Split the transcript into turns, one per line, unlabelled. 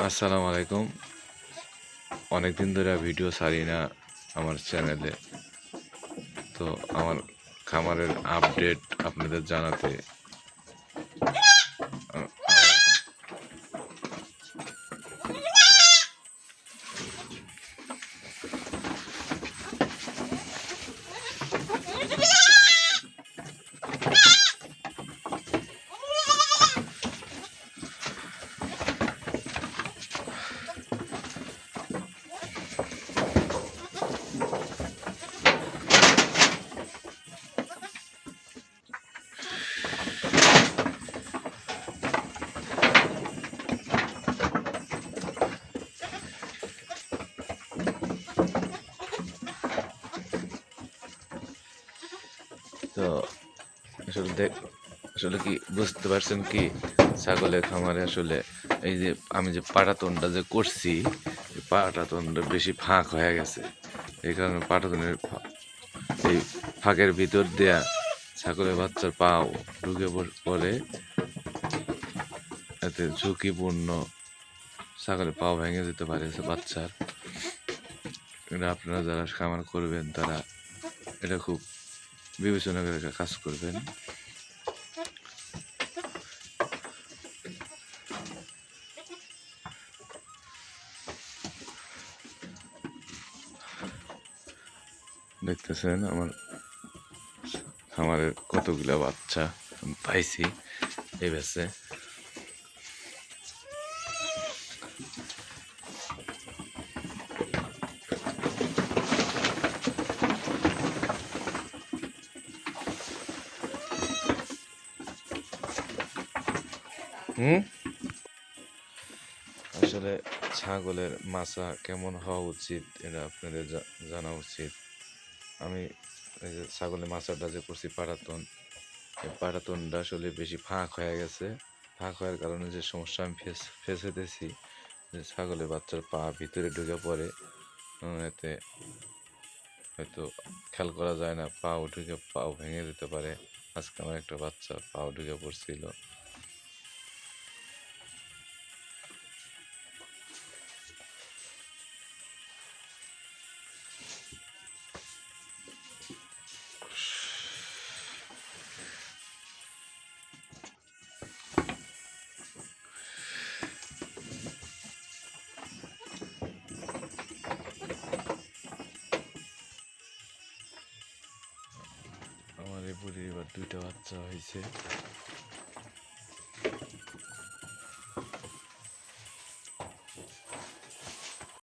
আসসালামু আলাইকুম। অনেকদিন ধরে ভিডিও ছাড়ি না আমার চ্যানেলে। তো আমার খামারের আপডেট আপনাদের জানাতে তো আসলে আসলে কি বুঝতে পারছেন কি, ছাগলের খামারে আসলে এই যে আমি যে পাটাতনটা যে করছি, এই পাটাতনটা বেশি ফাঁক হয়ে গেছে। এই কারণে পাটাতনের এই ফাঁকের ভিতর দেয়া ছাগলের বাচ্চার পাও ঢুকে পড়ে, এতে ঝুঁকিপূর্ণ ছাগলের পাও ভেঙে যেতে পারে বাচ্চার। এটা আপনারা যারা খামার করবেন তারা এটা খুব বিবেচনা করে কাজ করবেন। দেখতেছেন আমার খামারের কতগুলা বাচ্চা পাইছি এই বেছে। আসলে ছাগলের মাচা কেমন হওয়া উচিত এটা আপনাদের জানা উচিত। আমি এই যে ছাগলের মাচাটা যে করছি পাটাতন, এই পাটাতনটা আসলে বেশি ফাঁক হয়ে গেছে। ফাঁক হওয়ার কারণে যে সমস্যা আমি ফেস হতেছি, যে ছাগলের বাচ্চার পা ভিতরে ঢুকে পড়ে, এতে হয়তো খেয়াল করা যায় না, পাও ভেঙে দিতে পারে। আজকে আমার একটা বাচ্চা পাও ঢুকে পড়ছিল। আমার এই বুড়ির এবার 2টা বাচ্চা হয়েছে।